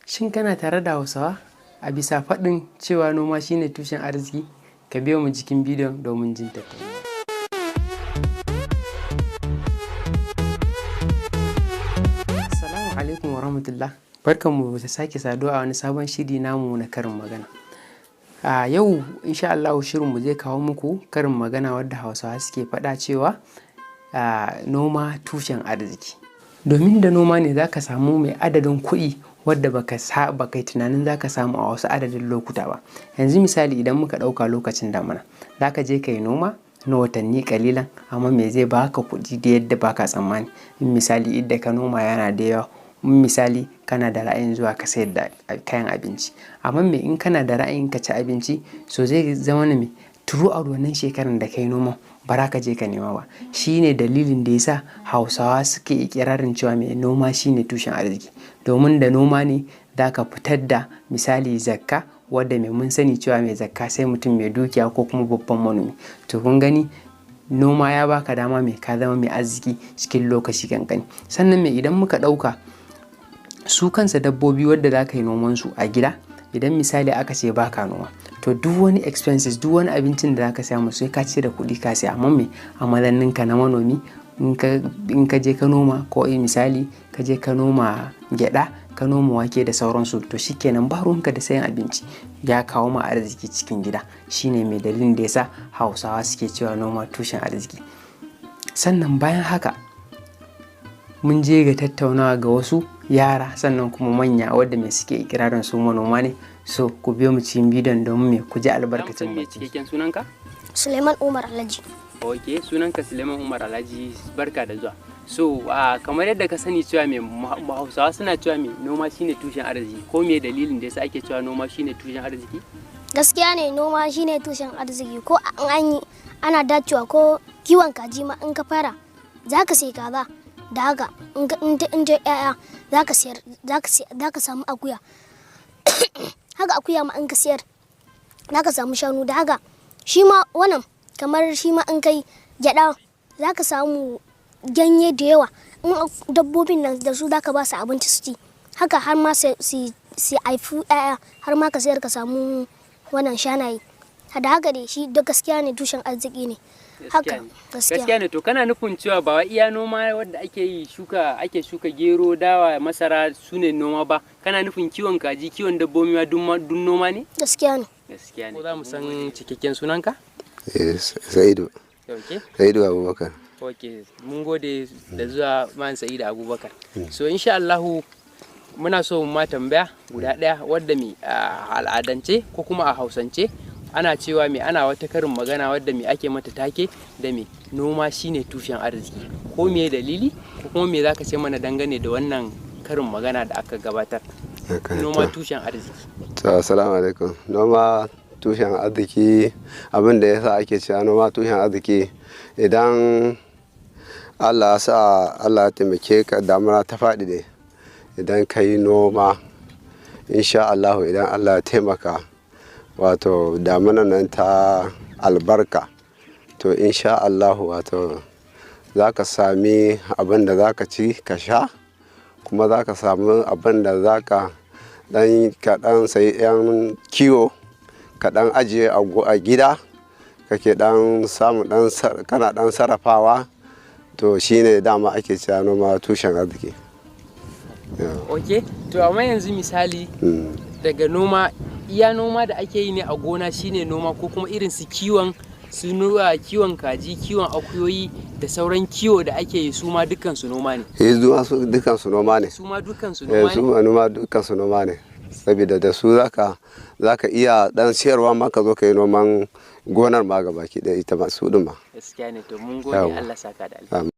Shin kana tare da Hausawa a bisa faɗin cewa noma shine tushen arziki? Ka biyo mu cikin bidiyon domin jin tattaunawa. Assalamu alaikum wa rahmatullah. Barkanmu da sake saduwa a wani sabon shiri namu na karin magana. A yau insha Allah shirinmu zai kawo muku karin magana wadda Hausawa suke faɗa cewa noma tushen arziki. Domin da noma ne za ka samu mai adadin kuɗi wadda baka yi tunanin za ka samu a wasu adadin lokuta ba. Yanzu misali idan muka ɗauka lokacin damina, za ka je ka yi noma na watanni ƙalilan amma me zai baka kuɗi da yadda baka tsammani. Misali idda ka noma yana da yawa, misali kana da ra'ayin zuwa ka sayar da kayan abinci, amma me in kana da ra'ayin ka ci abinci so zai zama me turu a wannan shekarar da ka yi noma ba za ka je ka nema ba. Shi ne dalilin da ya sa Hausawa suke ikirarin cewa mai noma shine tushen arziki. Domin da noma ne za ka fitar da misali zakka, wadda mai mun sani cewa mai zakka sai mutum mai dukiya ko kuma babban manomi. To kun gani noma ya baka dama mai ka zama mai arziki cikin lokaci kankani. Sannan mai idan muka ɗauka su kansa dabbobi wadda za ka yi nomansu a gida, idan misali aka ce baka noma, to duk wani expenses, duk wani abincin da za ka saya musu sai ka cire kuɗi ka saya. Amma me a madanninka na manomi in ka je ka noma, ko misali ka je ka noma gyaɗa, ka noma wake da sauransu, to shikenan ba ruwanka da sayan abinci, ya kawo ma arziki cikin gida. Shine mai dalilin da yasa Hausawa suke cewa noma tushen arziki. Sannan bayan haka mun je ga tattaunawa ga wasu yara sannan kuma manya wadda mai suke ikirarin su manoma ne. So ku biyo mu cikin bidiyon domin me ku ji albarkacin mu. Cikakken sunanka? Suleiman Umar Alhaji. Ok, sunanka Suleiman Umar Alhaji, barka da zuwa. So kamar yadda ka sani cewa me Hausawa suna cewa me noma shine tushen arziki, ko me dalilin da yasa ake cewa noma shine tushen arziki? Gaskiya ne, noma shine tushen arziki. Ko an yi ana dacewa ko kiwon kaji ma in ka fara za ka sai kaza, da haka in ta yaya za ka samu akuya. Haka akuya ma in ka siyar za ka samu shanu, da haka shi ma wannan kamar shi ma in kai gyaɗa za ka samu ganye da yawa. In dabbobin nan da su za ka ba su abinci su ci, haka har ma su haifu yaya, har ma ka sayar ka samu wannan shanaye. Da haka dai shi da gaskiya ne tushen arziki ne. Haka gaskiya ne. To kana nufin cewa ba iya noma wadda ake shuka gero, dawa, masara su ne noma ba, kana nufin kiwon kaji, kiwon dabbobi ma duk noma ne? Gaskiya ne. Gaskiya ne. Ko za mu san cikakken sunanka? Sa'idu. Okay. Sa'idu Abubakar. Ok, mun gode da zuwa man Sa'idu Abubakar. So insha Allahu muna so mu ma tambaya guda ɗaya wadda mi a al'adance ko kuma a Hausance ana cewa me ana wata karin magana wadda me ake mata take da me noma shine tushen arziki. Ko me dalili ko kuma me zaka ce mana dangane da wannan karin magana da aka gabatar? Noma tushen arziki. To assalamu alaikum. Noma tushen arziki, abin da yasa ake cewa noma tushen arziki, idan Allah ya taimake ka damuna ta faɗi ne, idan ka yi noma insha Allah, idan Allah ya taimaka wato damunan nan ta albarka, to insha Allah wato za ka sami abin da za ka ci ka sha, kuma za ka samu abin da za ka ɗan sayi yan kiwo ka ɗan ajiye a gida, kake ɗan samu kana ɗan sarrafawa. To shine dama ake cewa noma tushen arziki. Ok, to amma yanzu misali daga noma, iya noma da ake yi ne a gona shine noma, ko kuma irin su kiwon kaji, kiwon akuyoyi da sauran kiwo da ake yi su ma dukkan su noma ne? Dukkan su noma ne. Su ma dukkan su noma ne? Dukkan su noma ne. Saboda da su zaka iya dan siyarwa ma ka zo ka yi noman gonar ma gabaki ɗaya ita ma su ɗin ma. Gaskiya ne. To mun gode, Allah saka da alheri.